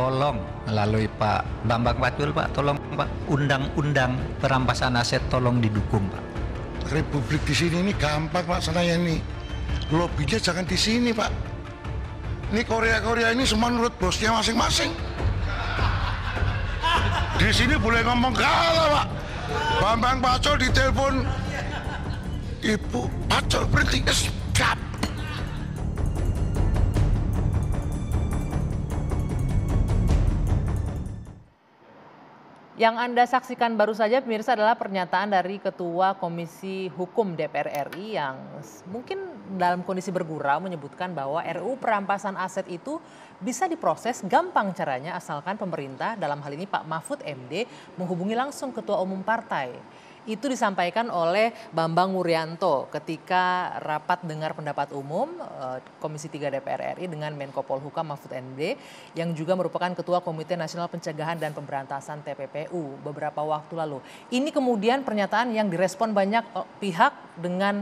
Tolong melalui Pak Bambang Pacul, Pak, tolong Pak, undang-undang perampasan aset tolong didukung, Pak. Republik di sini ini gampang Pak Senaya ini. Lobbynya jangan di sini Pak. Ini Korea ini semua menurut bosnya masing-masing. Di sini boleh ngomong kalah Pak. Bambang Pacul ditelepon, Ibu Pacul berhenti, siap. Yang Anda saksikan baru saja pemirsa adalah pernyataan dari Ketua Komisi Hukum DPR RI yang mungkin dalam kondisi bergurau menyebutkan bahwa RUU perampasan aset itu bisa diproses gampang caranya asalkan pemerintah dalam hal ini Pak Mahfud MD menghubungi langsung Ketua Umum Partai. Itu disampaikan oleh Bambang Wuryanto ketika rapat dengar pendapat umum Komisi 3 DPR RI dengan Menko Polhukam Mahfud MD yang juga merupakan Ketua Komite Nasional Pencegahan dan Pemberantasan TPPU beberapa waktu lalu. Ini kemudian pernyataan yang direspon banyak pihak dengan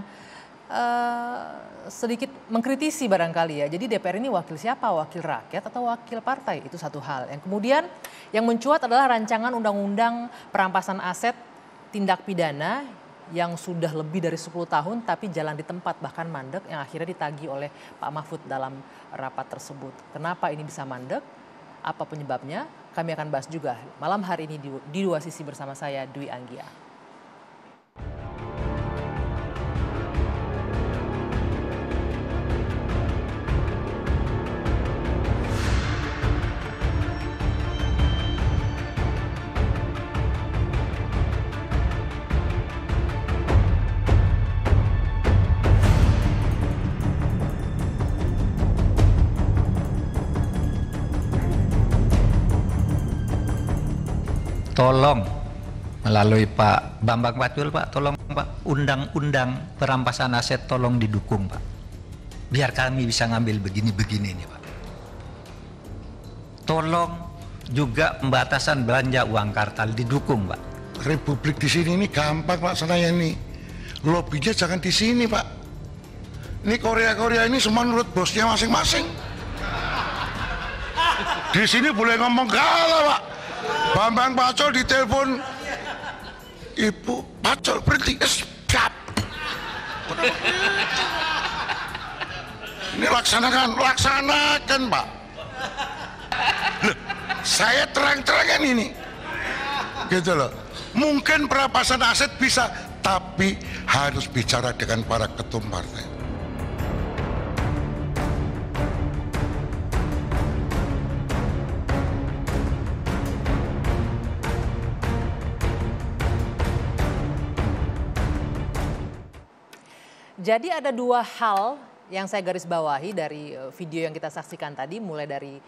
sedikit mengkritisi barangkali ya. Jadi DPR ini wakil siapa? Wakil rakyat atau wakil partai? Itu satu hal. Yang kemudian yang mencuat adalah rancangan undang-undang perampasan aset tindak pidana yang sudah lebih dari 10 tahun tapi jalan di tempat bahkan mandek yang akhirnya ditagih oleh Pak Mahfud dalam rapat tersebut. Kenapa ini bisa mandek? Apa penyebabnya? Kami akan bahas juga malam hari ini di Dua Sisi bersama saya Dwi Anggia. Tolong melalui Pak Bambang Pacul, Pak, tolong Pak, undang-undang perampasan aset tolong didukung, Pak. Biar kami bisa ngambil begini-begini nih, Pak. Tolong juga pembatasan belanja uang kartal didukung, Pak. Republik di sini ini gampang Pak Senaya ini. Lobbynya jangan di sini Pak. Ini Korea ini semua menurut bosnya masing-masing. Di sini boleh ngomong kalah Pak. Bambang Pacul ditelepon, Ibu Pacul berhenti, siap. Ini laksanakan Pak. Loh, saya terang-terangan ini, gitu loh. Mungkin perampasan aset bisa, tapi harus bicara dengan para ketum partai. Jadi ada dua hal yang saya garis bawahi dari video yang kita saksikan tadi, mulai dari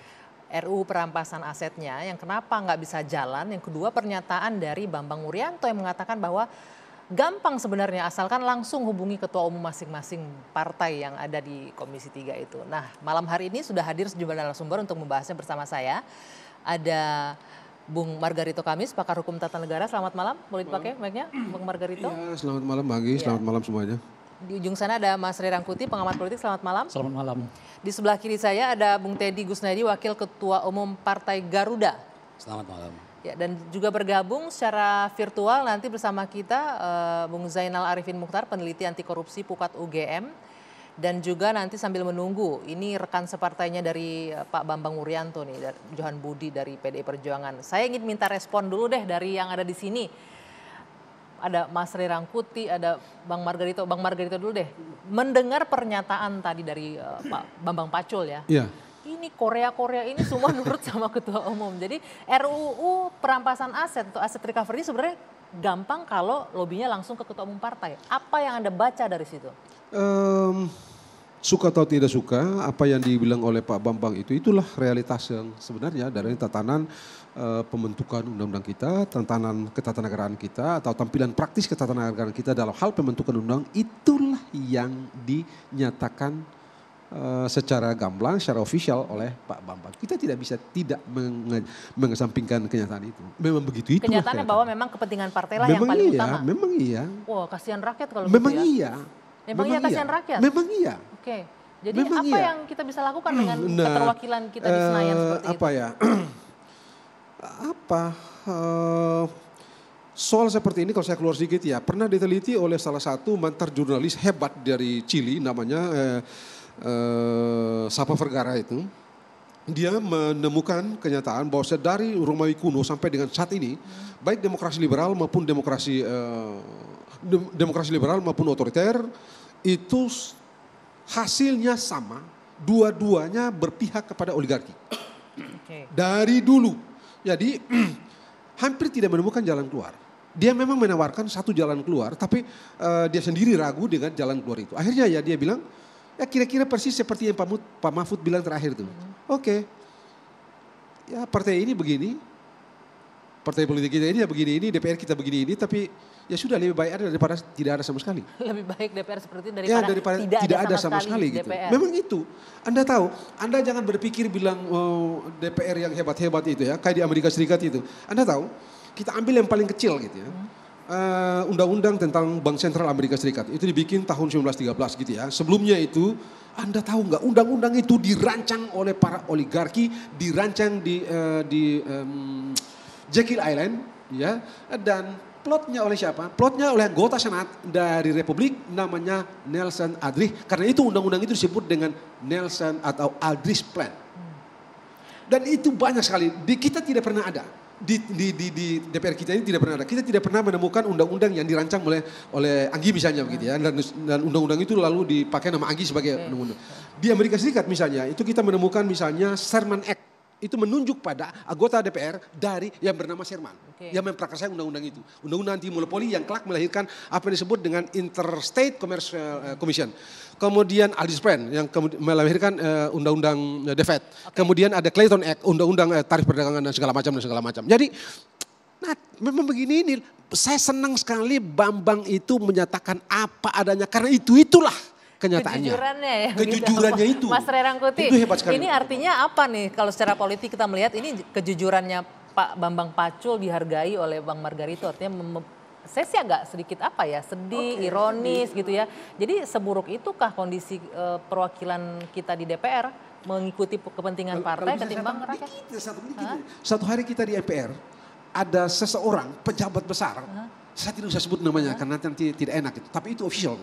RUU perampasan asetnya yang kenapa nggak bisa jalan. Yang kedua pernyataan dari Bambang Wuryanto yang mengatakan bahwa gampang sebenarnya asalkan langsung hubungi ketua umum masing-masing partai yang ada di Komisi 3 itu. Nah malam hari ini sudah hadir sejumlah narasumber untuk membahasnya bersama saya. Ada Bung Margarito Kamis, pakar hukum tata negara. Selamat malam, boleh dipakai mic-nya Bung Margarito? Ya, selamat malam Bagi, selamat malam semuanya. Di ujung sana ada Mas Ray Rangkuti, pengamat politik. Selamat malam. Selamat malam. Di sebelah kiri saya ada Bung Teddy Gusnadi, Wakil Ketua Umum Partai Garuda. Selamat malam. Ya, dan juga bergabung secara virtual nanti bersama kita Bung Zainal Arifin Mukhtar, peneliti anti korupsi Pukat UGM. Dan juga nanti sambil menunggu, ini rekan separtainya dari Pak Bambang Wuryanto nih, Johan Budi dari PDI Perjuangan. Saya ingin minta respon dulu deh dari yang ada di sini. Ada Mas Ray Rangkuti, ada Bang Margarito. Bang Margarito dulu deh. Mendengar pernyataan tadi dari Pak Bambang Pacul ya. Iya. Ini Korea ini semua nurut sama ketua umum. Jadi RUU perampasan aset atau aset recovery sebenarnya gampang kalau lobbynya langsung ke ketua umum partai. Apa yang Anda baca dari situ? Suka atau tidak suka, apa yang dibilang oleh Pak Bambang itulah realitas yang sebenarnya dari tatanan pembentukan undang-undang kita, tatanan ketatanegaraan kita atau tampilan praktis ketatanegaraan kita dalam hal pembentukan undang, itulah yang dinyatakan secara gamblang, secara ofisial oleh Pak Bambang. Kita tidak bisa tidak mengesampingkan kenyataan itu. Memang begitu itu. Kenyataannya bahwa memang kepentingan partai lah yang paling utama. Memang iya. Wah, kasihan rakyat kalau memang gitu ya. Iya. Memang iya kasihan rakyat? Memang iya. Oke. Jadi memang apa iya. yang kita bisa lakukan dengan keterwakilan kita di Senayan seperti apa itu? Ya? apa soal seperti ini kalau saya keluar sedikit ya, pernah diteliti oleh salah satu mantan jurnalis hebat dari Chili namanya Sapa Vergara itu. Dia menemukan kenyataan bahwa dari Romawi kuno sampai dengan saat ini, baik demokrasi liberal maupun demokrasi liberal maupun otoriter itu hasilnya sama, dua-duanya berpihak kepada oligarki. Dari dulu. Jadi hampir tidak menemukan jalan keluar. Dia memang menawarkan satu jalan keluar, tapi dia sendiri ragu dengan jalan keluar itu. Akhirnya ya dia bilang, ya kira-kira persis seperti yang Pak Mahfud bilang terakhir tuh. Oke, ya partai ini begini, partai politik kita ini ya begini ini, DPR kita begini ini, tapi ya sudah lebih baik ada daripada tidak ada sama sekali. Lebih baik DPR seperti itu daripada tidak ada sama sekali gitu. DPR. Memang itu. Anda tahu, Anda jangan berpikir bilang DPR yang hebat-hebat itu ya, kayak di Amerika Serikat itu. Anda tahu, kita ambil yang paling kecil gitu ya. Undang-undang tentang Bank Sentral Amerika Serikat itu dibikin tahun 1913 gitu ya. Sebelumnya itu Anda tahu nggak undang-undang itu dirancang oleh para oligarki, dirancang di Jekyll Island ya, dan plotnya oleh siapa? Plotnya oleh anggota senat dari Republik namanya Nelson Aldrich. Karena itu undang-undang itu disebut dengan Nelson atau Aldrich Plan. Dan itu banyak sekali. Kita tidak pernah ada. Di DPR kita ini tidak pernah ada. Kita tidak pernah menemukan undang-undang yang dirancang oleh Anggi misalnya begitu ya. Dan undang-undang itu lalu dipakai nama Anggi sebagai undang-undang. Di Amerika Serikat misalnya itu kita menemukan misalnya Sherman Act. Itu menunjuk pada anggota DPR dari yang bernama Sherman. Yang memprakarsai undang-undang itu. Undang-undang anti monopoli yang kelak melahirkan apa yang disebut dengan Interstate Commercial Commission. Kemudian Aldrich Plan yang melahirkan undang-undang DFED. Kemudian ada Clayton Act, undang-undang tarif perdagangan dan segala macam. Jadi memang begini ini. Saya senang sekali Bambang itu menyatakan apa adanya karena itulah kenyataannya. Kejujurannya ya. Kejujurannya gitu. itu. Mas Ray Rangkuti, itu hebat sekali. ini artinya apa nih kalau secara politik kita melihat ini kejujurannya Pak Bambang Pacul dihargai oleh Bang Margarito. Artinya saya sih agak sedikit apa ya, sedih, ironis gitu ya. Jadi seburuk itukah kondisi perwakilan kita di DPR mengikuti kepentingan partai ketimbang rakyat? Satu hari kita di MPR ada seseorang pejabat besar. Saya tidak usah sebut namanya karena nanti tidak enak itu. Tapi itu official.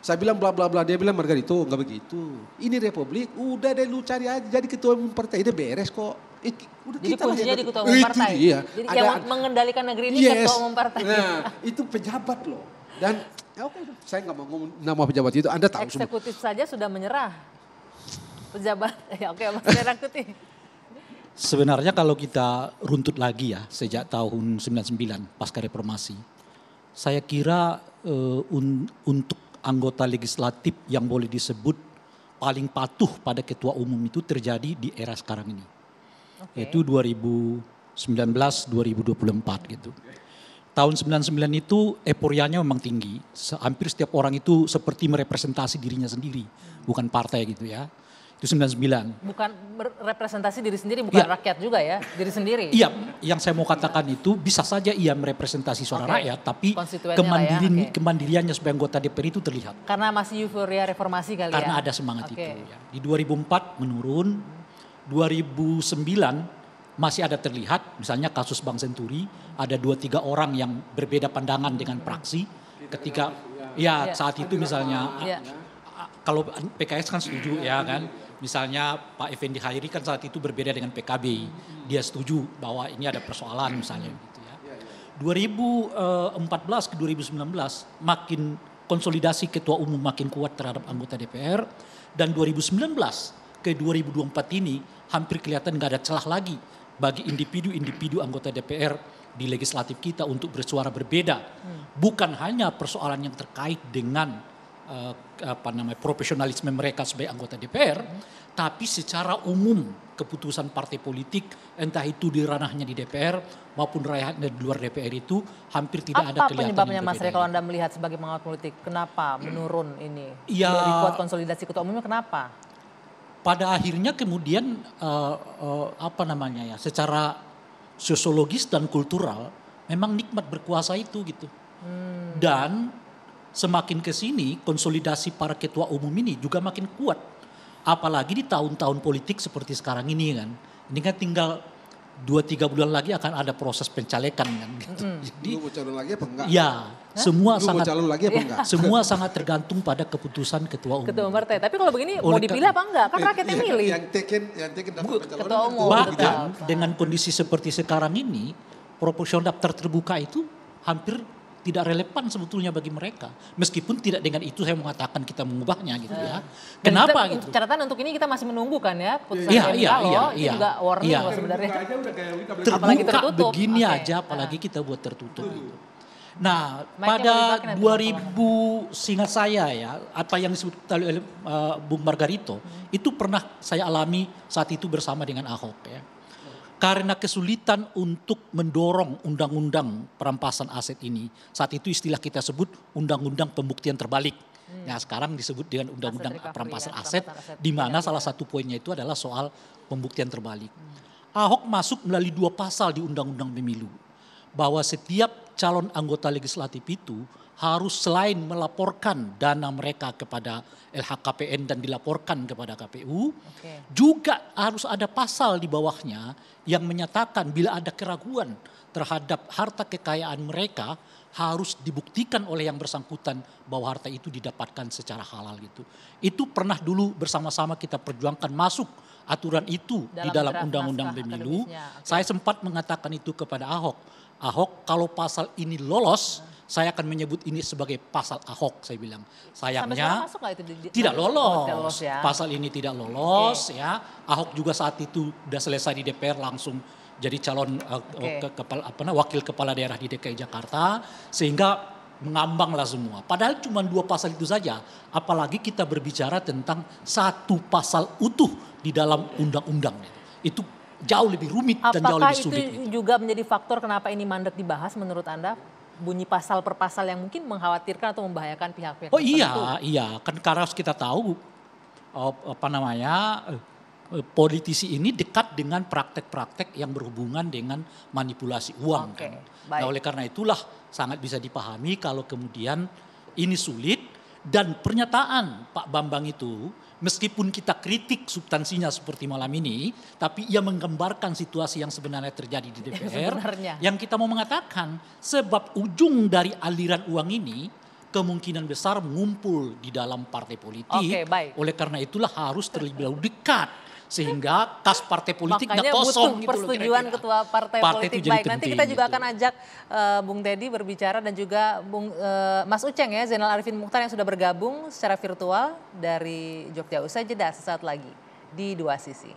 Saya bilang bla bla bla, dia bilang Margarito nggak begitu. Ini Republik, udah deh lu cari aja jadi ketua umum partai, dia beres kok. Udah jadi kuncinya di ketua umum partai. Iya. Jadi yang mengendalikan negeri ini ketua umum partai. Nah, itu pejabat loh. Dan ya oke, saya nggak mau ngomong nama pejabat itu. Anda tahu semua. Eksekutif saja sudah menyerah. Pejabat, ya oke Mas Ray Rangkuti. Sebenarnya kalau kita runtut lagi ya sejak tahun 99 pasca reformasi, saya kira untuk anggota legislatif yang boleh disebut paling patuh pada ketua umum itu terjadi di era sekarang ini. Yaitu 2019-2024 gitu. Tahun 99 itu euforianya memang tinggi. Hampir setiap orang itu seperti merepresentasi dirinya sendiri. Bukan partai gitu ya. Itu 99. Bukan representasi diri sendiri, bukan rakyat juga ya, diri sendiri. Iya, yang saya mau katakan itu bisa saja ia merepresentasi suara rakyat, tapi kemandiriannya sebagai anggota DPR itu terlihat. Karena masih euforia reformasi kali Karena ada semangat itu. Ya. Di 2004 menurun, 2009 masih ada terlihat, misalnya kasus Bank Senturi, ada 2-3 orang yang berbeda pandangan dengan praksi, ketika saat itu misalnya, kalau PKS kan setuju ya kan. Misalnya Pak Effendi Khairi kan saat itu berbeda dengan PKB. Dia setuju bahwa ini ada persoalan misalnya gitu ya. 2014 ke 2019 makin konsolidasi ketua umum makin kuat terhadap anggota DPR. Dan 2019 ke 2024 ini hampir kelihatan nggak ada celah lagi bagi individu-individu anggota DPR di legislatif kita untuk bersuara berbeda. Bukan hanya persoalan yang terkait dengan profesionalisme mereka sebagai anggota DPR, tapi secara umum keputusan partai politik entah itu di ranahnya di DPR maupun ranahnya di luar DPR itu hampir tidak ada kelihatan. Apa penyebabnya Mas Ray kalau Anda melihat sebagai pengawat politik? Kenapa menurun ini? Ya, dari kuat konsolidasi ketua umumnya kenapa? Pada akhirnya kemudian secara sosiologis dan kultural memang nikmat berkuasa itu gitu. Dan semakin ke sini konsolidasi para ketua umum ini juga makin kuat. Apalagi di tahun-tahun politik seperti sekarang ini kan. Ini kan tinggal 2-3 bulan lagi akan ada proses pencalekan kan gitu. Jadi Lu mau calon lagi apa enggak? ya semua Lu mau sangat calon lagi apa enggak? semua sangat tergantung pada keputusan ketua umum. Ketua umum partai. Tapi kalau begini mau Oleh dipilih apa enggak? Kan rakyat yang milih. Yang taken dapat pencalonan Ketua kan umum. Bahkan Betul. dengan kondisi seperti sekarang ini, proporsional daftar terbuka itu hampir tidak relevan sebetulnya bagi mereka. Meskipun tidak dengan itu saya mengatakan kita mengubahnya gitu ya. Dan Kenapa kita, gitu? Catatan untuk ini kita masih menunggu kan ya keputusan Iya, MK iya, loh. iya, Ini iya. juga warning Iya. loh sebenarnya. Apalagi Terbuka tertutup. begini Oke. aja, apalagi kita buat tertutup gitu. Nah, Mic-nya pada mau dipakai nanti 2000 seingat saya ya, apa yang disebut oleh Bung Margarito, itu pernah saya alami saat itu bersama dengan Ahok ya. Karena kesulitan untuk mendorong undang-undang perampasan aset ini, saat itu istilah kita sebut undang-undang pembuktian terbalik. Nah sekarang disebut dengan undang-undang Aset recovery perampasan ya, aset, perampasan aset. di mana salah satu poinnya itu adalah soal pembuktian terbalik. Ahok masuk melalui 2 pasal di undang-undang pemilu. Bahwa setiap calon anggota legislatif itu harus selain melaporkan dana mereka kepada LHKPN dan dilaporkan kepada KPU, juga harus ada pasal di bawahnya yang menyatakan bila ada keraguan terhadap harta kekayaan mereka harus dibuktikan oleh yang bersangkutan bahwa harta itu didapatkan secara halal gitu. Itu pernah dulu bersama-sama kita perjuangkan masuk aturan itu di dalam draft undang-undang naskah pemilu. akademisnya. Oke. Saya sempat mengatakan itu kepada Ahok. Ahok kalau pasal ini lolos, saya akan menyebut ini sebagai pasal Ahok, saya bilang. Sampai sekarang Sayangnya masuk nggak itu tidak Oh, lolos. tidak lolos ya. Pasal ini tidak lolos ya. Ahok juga saat itu sudah selesai di DPR langsung jadi calon wakil kepala daerah di DKI Jakarta sehingga mengambanglah semua. Padahal cuma 2 pasal itu saja. Apalagi kita berbicara tentang 1 pasal utuh di dalam undang-undang. Itu jauh lebih rumit dan jauh Apakah lebih itu sulit. Gitu. juga menjadi faktor kenapa ini mandek dibahas menurut Anda? Bunyi pasal per pasal yang mungkin mengkhawatirkan atau membahayakan pihak-pihak Oh tertentu. iya, kan karena kita tahu politisi ini dekat dengan praktek-praktek yang berhubungan dengan manipulasi uang. Oke, Kan. baik. Nah oleh karena itulah sangat bisa dipahami kalau kemudian ini sulit dan pernyataan Pak Bambang itu meskipun kita kritik substansinya seperti malam ini, tapi ia menggambarkan situasi yang sebenarnya terjadi di DPR. Sebenarnya. Yang kita mau mengatakan sebab ujung dari aliran uang ini kemungkinan besar mengumpul di dalam partai politik. Oke, baik. Oleh karena itulah harus terlebih dahulu dekat sehingga kas partai politik Makanya nggak kosong butuh gitu loh persetujuan kira-kira. ketua partai Partai politik. itu jadi Baik, nanti penting kita juga gitu. akan ajak Bung Teddy berbicara dan juga Mas Uceng ya, Zainal Arifin Mukhtar yang sudah bergabung secara virtual dari Jogja. Usai jeda sesaat lagi di Dua Sisi.